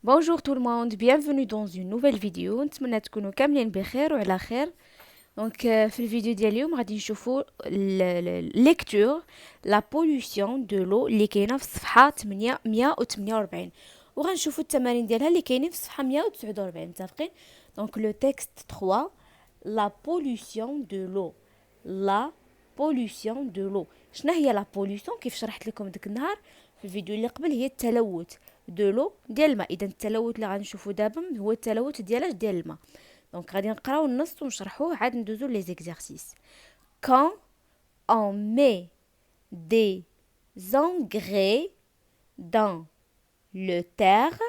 Bonjour tout le monde, bienvenue dans une nouvelle vidéo. نتمنى تكونوا كاملين بخير وعلى خير. في الفيديو ديال اليوم غادي نشوفوا lecture la pollution de l'eau اللي كاينه في الصفحه 148 وغنشوفوا التمارين ديالها اللي كاينين في الصفحه 149. متفقين؟ دونك لو تكست 3 la pollution de l'eau. la pollution de l'eau. شنو هي la pollution؟ كيف شرحت لكم ديك النهار في الفيديو اللي قبل، هي التلوث دو لو ديال الماء. اذا التلوث اللي غنشوفو دابا هو التلوث ديال الماء. دونك غادي نقراو النص ونشرحوه عاد ندوزو لي زيكزارسيس. quand on met des engrais dans le terre،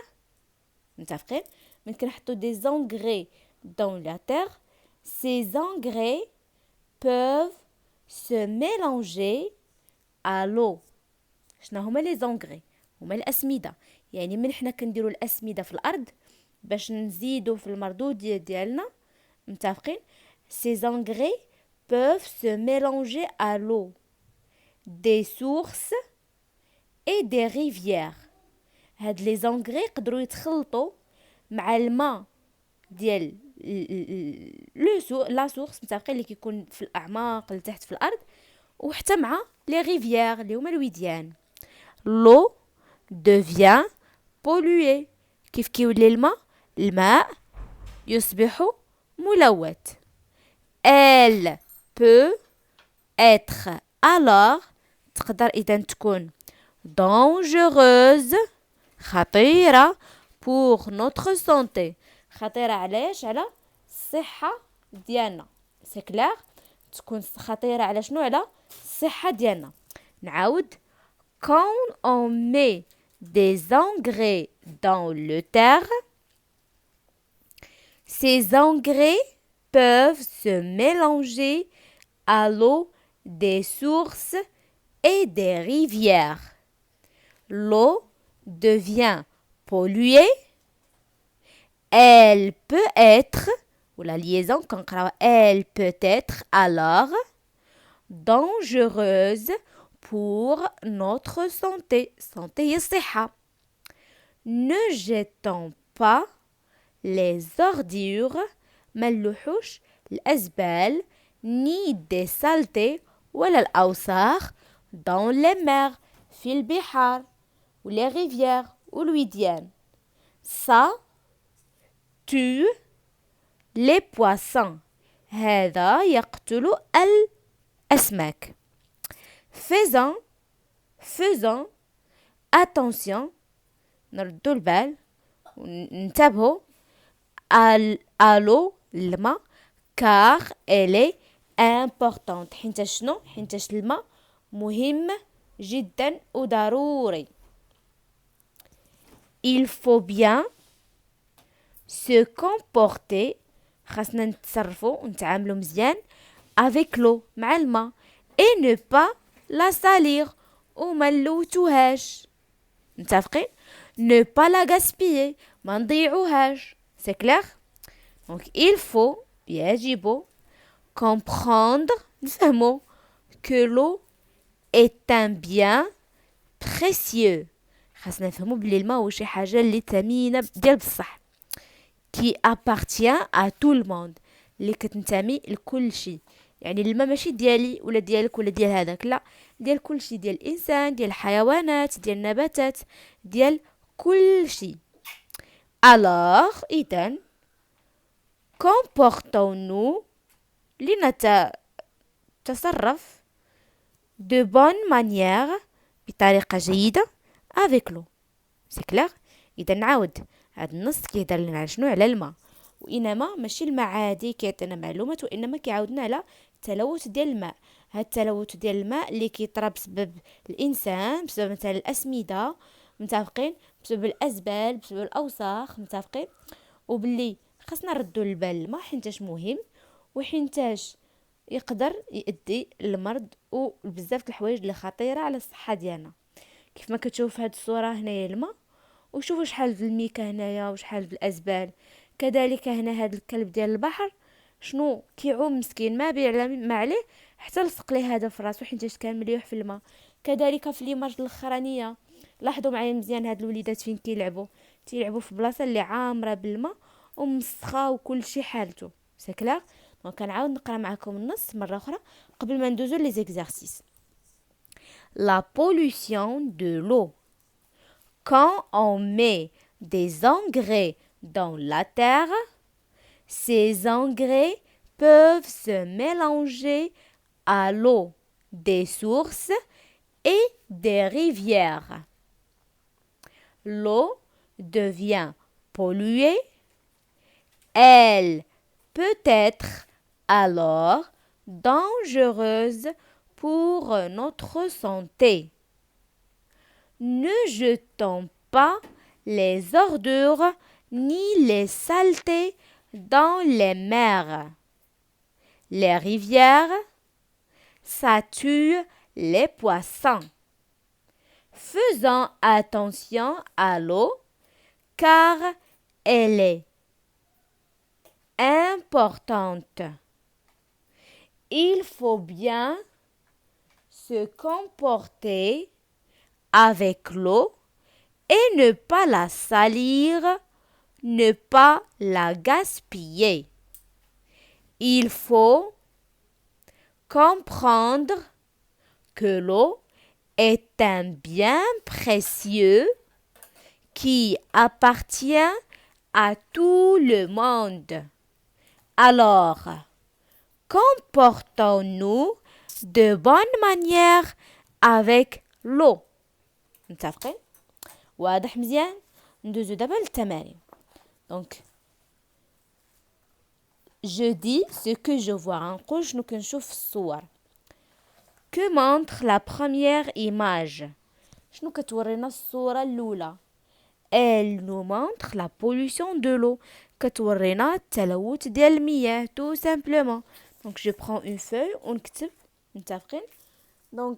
متفقين؟ ملي كنحطو des engrais dans la terre، ces engrais peuvent se mélanger à l'eau. شنو هما لي زونغري؟ هما الاسمده. يعني من حنا كنديروا الاسمده في الارض باش نزيدوا في المردود ديالنا، متفقين؟ ces engrais peuvent se mélanger à l'eau des sources et des rivières. هاد لي زونغري يقدروا يتخلطوا مع الماء ديال لا سورس، متفقين؟ اللي كيكون في الاعماق اللي تحت في الارض، وحتى مع لي ريفيير اللي هما الوديان. l'eau devient polluée. كيف كيولي الماء يصبح ملوث. elle peut être alors، تقدر إذا تكون dangereuse، خطيرة pour notre santé. خطيرة علاش؟ على الصحة ديالنا. سي كلير؟ تكون خطيرة على شنو؟ على الصحة ديالنا. نعاود. quand on met des engrais dans le terre، ces engrais peuvent se mélanger à l'eau des sources et des rivières. L'eau devient polluée. Elle peut être، ou la liaison elle peut être alors dangereuse pour notre santé. santé هي الصحة. Ne jetons pas les ordures، ما نلوحوش الأزبال ni des saletés ولا الأوساخ dans les mers، في البحار و les rivières والوديان. ça tue les poissons، هذا يقتل الأسماك. faisons attention، نردو البال وننتبهوا à l'eau، الماء، car elle est importante. حينتاش شنو؟ حينتاش الماء مهم جدا وضروري. il faut bien se comporter، خاصنا نتصرفوا ونتعاملوا مزيان avec l'eau، مع الماء، et ne pas la salir، وما نلوثوهاش. متفقين؟ ne pas la gaspiller، ما نضيعوهاش. c'est clair؟ donc il faut، يجب comprendre، نفهموا que l'eau est un bien précieux. خاصنا نفهموا بلي الماء هو شي حاجه اللي ثمينه ديال بصح، qui appartient à tout le monde، اللي كتنتمي لكل شيء. يعني الماء ماشي ديالي ولا ديالك ولا ديال هذاك، لا، ديال كل شيء، ديال الانسان، ديال الحيوانات، ديال النباتات، ديال كل شيء. alors اذا comportons-nous، لنتصرف de bonne manière، بطريقة جيدة avec l'eau. c'est clair؟ إذا نعاود، هاد النص كيهضر لنا على شنو؟ على الماء، وإنما ماشي الماء عادي كيعطينا معلومات، وإنما كيعاودنا على التلوث ديال الماء. هاد التلوث ديال الماء اللي كيطرى بسبب الإنسان، بسبب مثلا الأسمدة، متفقين؟ بسبب الأزبال، بسبب الأوساخ، متفقين؟ وباللي خاصنا نردو البال الماء حينتاش مهم، وحينتاش يقدر يؤدي للمرض وبزاف د الحوايج اللي خطيره على الصحه ديالنا. كيف ما كتشوف في هذه الصوره هنايا الماء، وشوفوا شحال في الميكا هنايا وشحال في الازبال. كذلك هنا هذا الكلب ديال البحر شنو كيعوم مسكين، ما بيعلم ما عليه حتى لصق ليه هذا في راسو حيت كان مليح في الماء. كذلك في ليماج الاخرانيه لاحظوا معايا مزيان هاد الوليدات فين تيلعبوا في بلاصه اللي عامره بالماء ومسخه وكل شيء حالته. سي كلير. دونك كنعاود نقرا معكم النص مره اخرى قبل ما ندوزو لي زيكزارسيس. La pollution de l'eau. Quand on met des engrais dans la terre, ces engrais peuvent se mélanger à l'eau des sources et des rivières. L'eau devient polluée. Elle peut être alors dangereuse pour notre santé. Ne jetons pas les ordures ni les saletés dans les mers. Les rivières, ça tue les poissons. Faisons attention à l'eau car elle est importante. Il faut bien se comporter avec l'eau et ne pas la salir, ne pas la gaspiller. Il faut comprendre que l'eau est un bien précieux qui appartient à tout le monde. Alors, comportons-nous de bonne manière avec l'eau. متفقين؟ واضح مزيان؟ ندوزو دابا للتمارين. Donc, je dis ce que je vois. نقول شنو كنشوف في الصور. Que montre la première image? شنو كتورينا الصورة الأولى؟ Elle nous montre la pollution de l'eau. كتورينا التلوث ديال المياه tout simplement. Donc je prends une feuille ونكتب. متفقين؟ Donc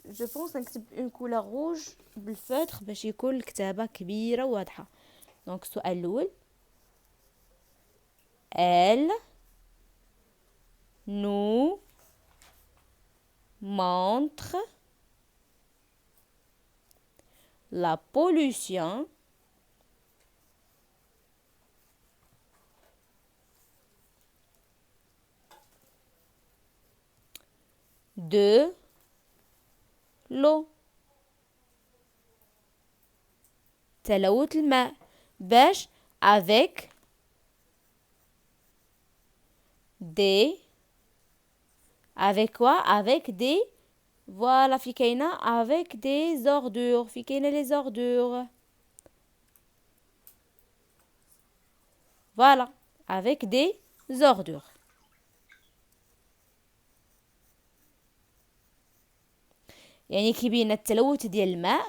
je pense نكتب une couleur rouge بالفeutre باش يكون الكتابة كبيرة وواضحة. Donc السؤال الأول. Elle nous montre la pollution de l'eau. تلوث الماء باش avec quoi? Avec des voilà في كاينة avec des ordures في كاينة les ordures. Voilà avec des ordures. يعني كيبين التلوث ديال الماء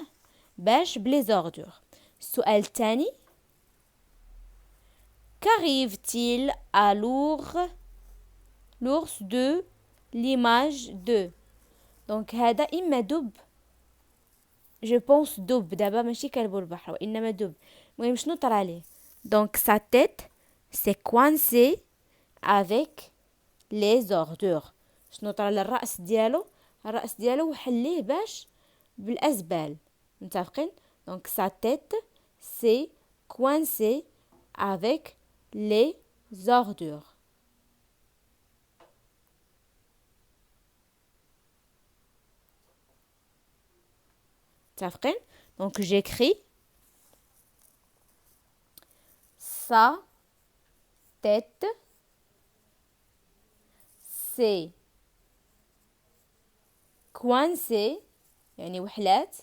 باش بلي زوردور. السؤال الثاني. Qu'arrive-t-il à l'ours de l'image 2? Donc هذا إما دب. Je pense دب دابا ماشي كلب البحر وإنما دب. المهم شنو طرا عليه. Donc sa tête c'est coincé avec les ordures. شنو طرا للرأس ديالو؟ الرأس ديالو وحليه باش بالأزبال. متفقين؟ Donc sa tête c'est coincé avec les ordures. متفقين؟ Donc j'écris sa tête c'est coincé يعني وحلات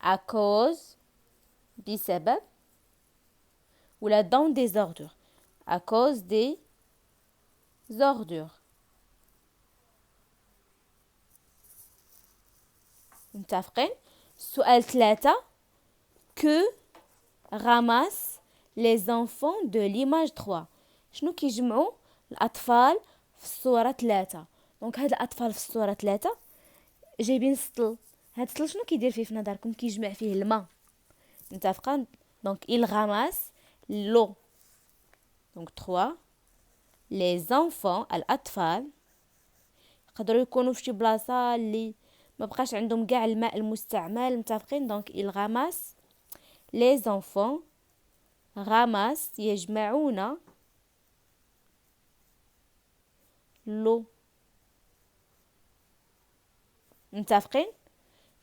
à cause بسبب ولا dans des ordures à cause des ordures. متفقين؟ سؤال 3. Que ramassent les enfants de l'image 3? شنو كيجمعوا الأطفال في الصورة 3؟ دونك هاد الأطفال في الصورة 3 جايبين سطل. هاد السطل شنو كيدير فيه في نظركم؟ كيجمع فيه الماء. متفقين؟ دونك il ramasse l'eau. دونك 3. les enfants الأطفال يقدروا يكونوا في شي بلاصة اللي ما بقاش عندهم كاع الماء المستعمل. متفقين؟ دونك il ramasse les enfants ramasse يجمعون l'eau. متفقين؟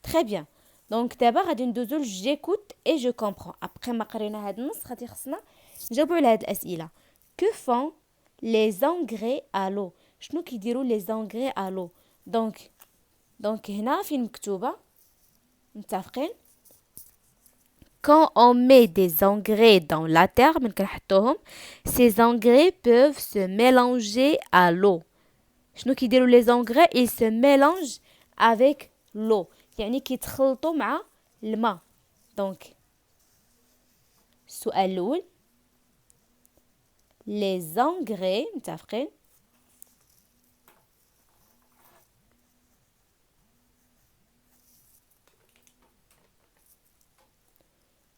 très bien. دونك دابا غادي ندوزو جيكوت اي جو كومبرون. ابخي ما قرينا هاد النص غادي خصنا نجاوبو على هاد الاسئله. que font les engrais à l'eau؟ شنو كيديروا لي زونغري à l'eau؟ دونك هنا فين مكتوبه. متفقين؟ quand on met des engrais dans la terre من كنحطوهم ces engrais peuvent se mélanger à l'eau. شنو كيديروا لي زونغري؟ ils se mélangent avec l'eau يعني كيتخلطوا مع الماء. دونك السؤال الاول les engrais. متفقين؟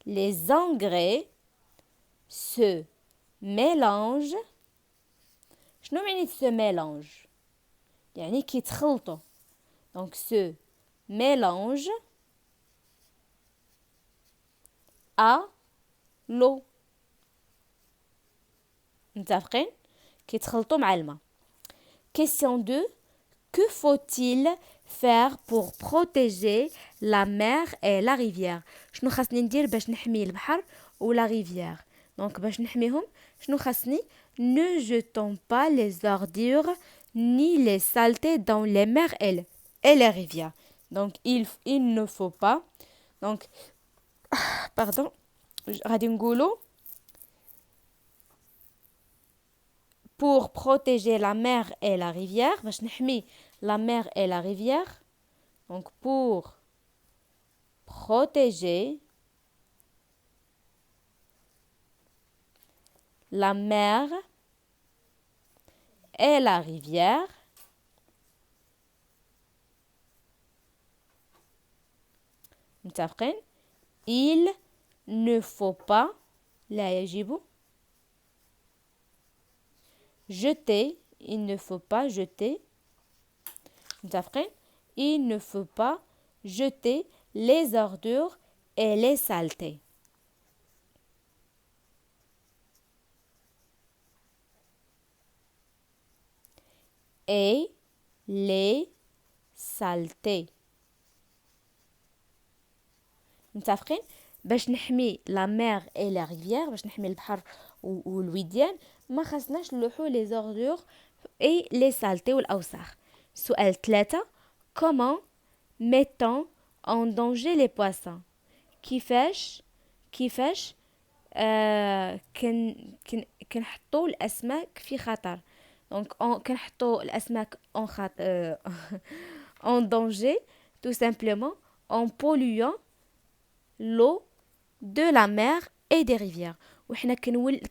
les engrais se mélangent. شنو معنى se mélange؟ يعني كيتخلطوا. donc se mélange à l'eau. متفقين؟ كيتخلطوا مع الماء. question 2 que faut-il faire pour protéger la mer et la rivière؟ شنو خاصني ندير باش نحمي البحر ولا rivière؟ دونك باش نحميهم شنو خاصني؟ ne jetons pas les ordures ni les saletés dans les mers et les rivières. donc il ne faut pas. donc pardon غادي نقولو pour protéger la mer et la rivière باش نحمي la mer et la rivière. donc pour protéger la mer et la rivière متفقين؟ il ne faut pas لا يجب jeter. il ne faut pas jeter. متفقين؟ il ne faut pas jeter les ordures et les saletés. et les saletés. متفقين؟ باش نحمي لا مير اي لا ريفيير باش نحمي البحر والوديان ما خصناش نلوحو لي زوردور اي لي سالتي والاوساخ. سؤال 3 comment mettons en danger les poissons؟ كيفاش كنحطوا الاسماك في خطر. دونك كنحطوا الاسماك en danger tout simplement en polluant l'eau de la mer et des rivières. وحنا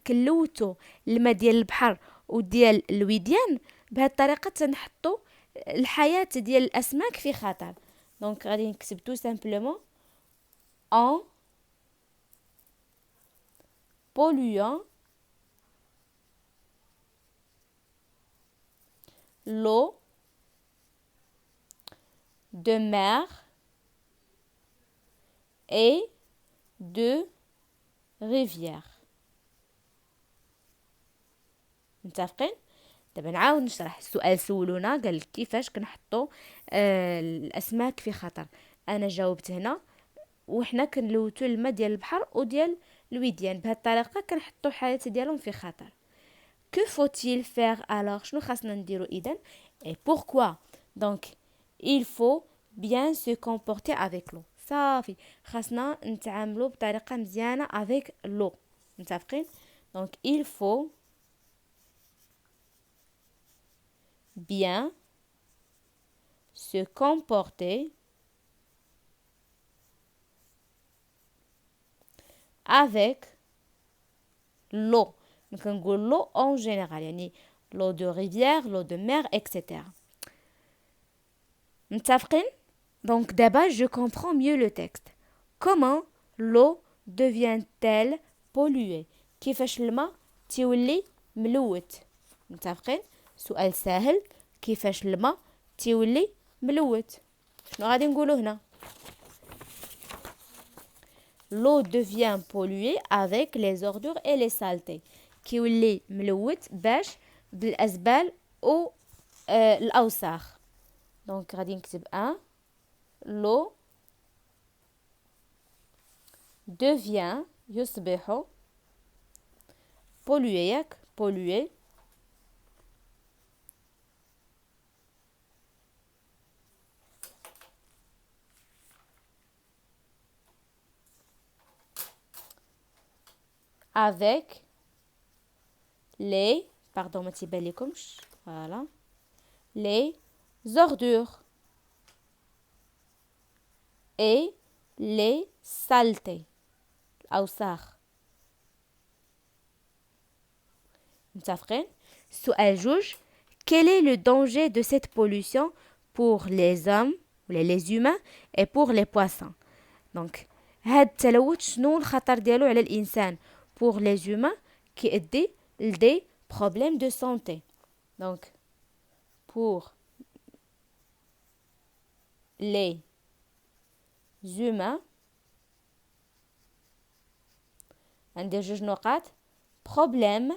كنلوثوا الماء ديال البحر وديال الوديان بهذه الطريقه تنحطوا الحياه ديال الاسماك في خطر. دونك غادي نكتب tout simplement en polluant l'eau de mer et de rivière. متفقين؟ دابا نعاود نشرح السؤال. سولونا قال كيفاش كنحطوا الاسماك في خطر. انا جاوبت هنا وحنا كنلوثوا الماء ديال البحر وديال الوديان بهذه الطريقه كنحطوا الحياه ديالهم في خطر. que faut-il faire alors؟ شنو خاصنا نديرو اذا et pourquoi؟ donc il faut bien se comporter avec l'eau. صافي خاصنا نتعاملوا بطريقه مزيانه avec l'eau. متفقين؟ donc il faut bien se comporter avec l'eau. Donc l'eau en général يعني l'eau de rivière, l'eau de mer, etc. متفقين؟ donc d'abord je comprends mieux le texte. comment l'eau devient-elle polluée؟ كيفاش الماء تيولي ملوث؟ متفقين؟ سؤال سهل. كيفاش الماء تيولي ملوث؟ شنو غادي نقولوا هنا؟ l'eau devient polluée avec les ordures et les saletés. كيولي ملوث باش بالأزبال أو الأوساخ. دونك غادي نكتب l'eau devient يصبح pollué avec les, pardon ما تيبان لكمش, voilà, les ordures et les saletés, الأوساخ. متفقين؟ سؤال جوج. Quel est le danger de cette pollution pour les hommes ou les humains et pour les poissons? Donc هاد التلوث شنو الخطر ديالو على الإنسان pour les humains كيؤدي لدي problèmes de santé. Donc pour les humains عندي جوج نقاط problème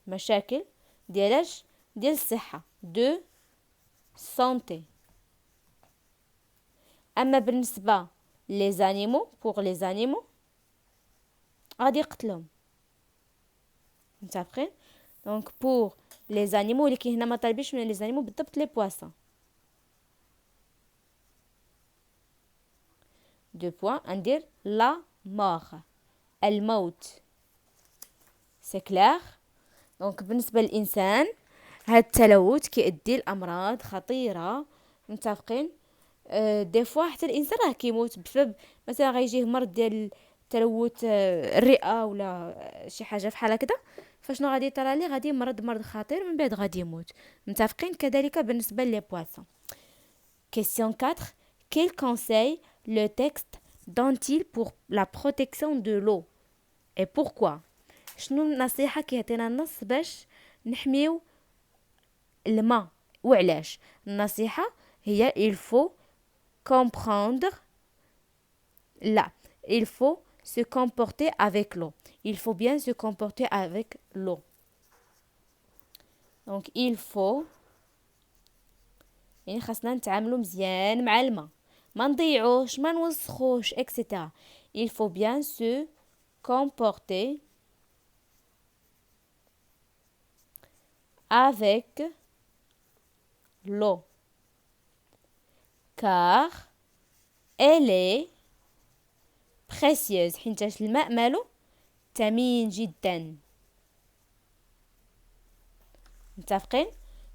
مشاكل ديالاش ديال الصحة de santé. أما بالنسبة les animaux pour les animaux غادي يقتلهم. متفقين؟ donc pour les animaux اللي كاين هنا ما طالبينش من les animaux بالضبط les poissons. 2 points. ندير la mort الموت. c'est clair. donc بالنسبة للإنسان هاد التلوث كيؤدي لأمراض خطيرة. متفقين؟ دي فوا حتى الانسان راه كيموت بسبب مثلا غيجيه مرض ديال تلوث الرئه ولا شي حاجه بحال هكذا. فشنو غادي يطرى ليه؟ غادي مرض خطير من بعد غادي يموت. متفقين؟ كذلك بالنسبه لي بواسون. question 4. quel conseil le texte donne-t-il pour la protection de l'eau et pourquoi? شنو النصيحه كيعطينا النص باش نحميو الماء وعلاش؟ النصيحه هي il faut comprendre là, il faut se comporter avec l'eau. Il faut bien se comporter avec l'eau. donc il faut يعني خاصنا نتعاملوا مزيان مع الماء، ما نضيعوش ما نوسخوش etc. il faut bien se comporter avec l'eau car elle est précieuse. حينتاش الماء مالو ثمين جدا. متفقين؟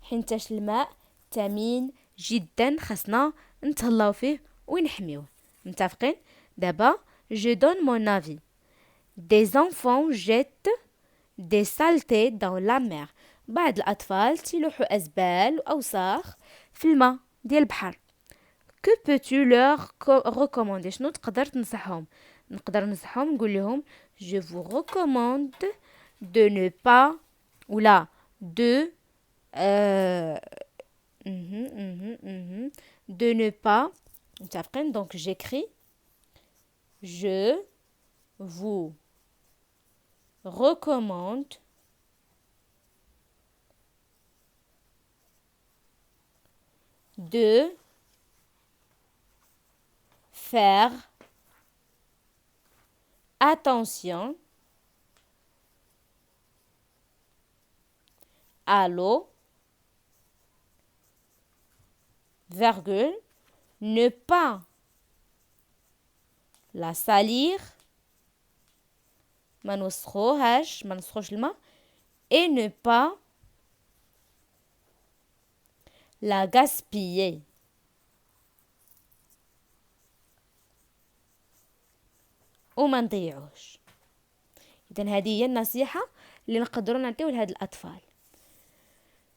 حينتاش الماء ثمين جدا خاصنا نتهلاو فيه ونحميوه. متفقين؟ دابا je donne mon avis. des enfants jettent des saletés dans la mer. بعض الأطفال تيلوحوا أزبال وأوساخ في الماء ديال البحر. que peux-tu leur recommander؟ شنو تقدر تنصحهم؟ نقدر ننصحهم نقول لهم je vous recommande de ne pas ou là de de ne pas. متفقين؟ donc j'écris je vous recommande de faire attention à l'eau, virgule, ne pas la salir, ما نسخوش الماء, et ne pas la gaspiller. وما نضيعوش. إذن هذه هي النصيحة اللي نقدروا نعطيو لهاد الأطفال.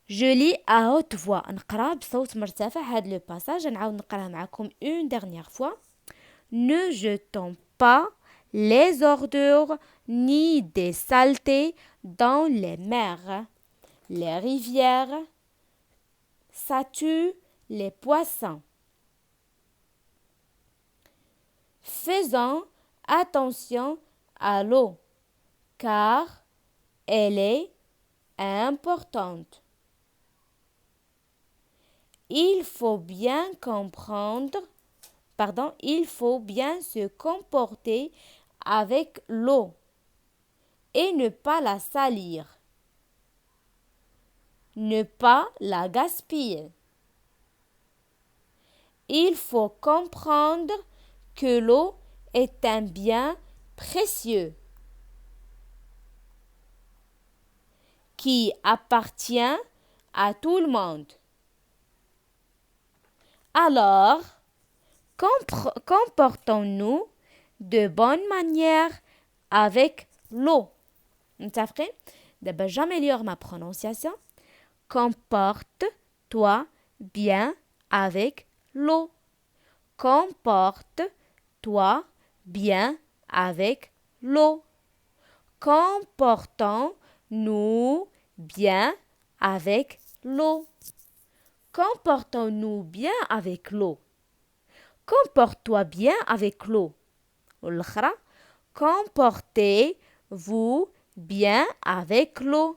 Je lis à haute voix. نقرأ بصوت مرتفع هاد لو باساج. نعاود نقراها معكم une dernière fois. Ne jetons pas les ordures ni des saletés dans les mers, les rivières, ça tue les poissons. Faisons attention à l'eau, car elle est importante. Il faut bien se comporter avec l'eau et ne pas la salir. Ne pas la gaspiller. Il faut comprendre que l'eau est un bien précieux qui appartient à tout le monde. Alors, comportons-nous de bonne manière avec l'eau. متفقين؟ دابا j'améliore ma prononciation. Comporte-toi bien avec l'eau. Comporte-toi bien avec l'eau. Comportons-nous bien avec l'eau. Comportons-nous bien avec l'eau. Comporte-toi bien avec l'eau. والأخرى comportez-vous bien avec l'eau.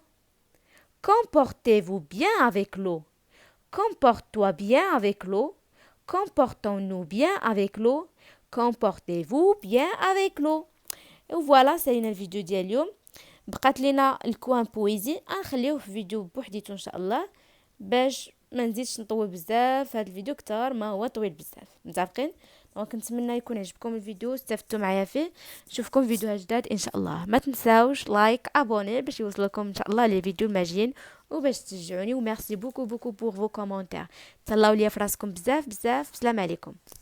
Comportez-vous bien avec l'eau. Comporte-toi bien avec l'eau. Comportons-nous bien avec l'eau. Comportez-vous bien avec l'eau. Et voilà, سالينا الفيديو ديال اليوم. بقات لينا الكوان بويزي غنخليوه في فيديو بوحديتو ان شاء الله باش ما نزيدش نطول بزاف. هذا الفيديو كتر ما هو طويل بزاف. متفقين؟ دونك نتمنى يكون عجبكم الفيديو استفدتوا معايا فيه. نشوفكم فيديوهات جداد ان شاء الله. ما تنساوش لايك ابوني باش يوصلكم ان شاء الله لي فيديو الماجيين وباش تشجعوني. وميرسي بوكو بوكو بور فو كومونتير. تهلاو ليا فراسكم بزاف بزاف. السلام عليكم.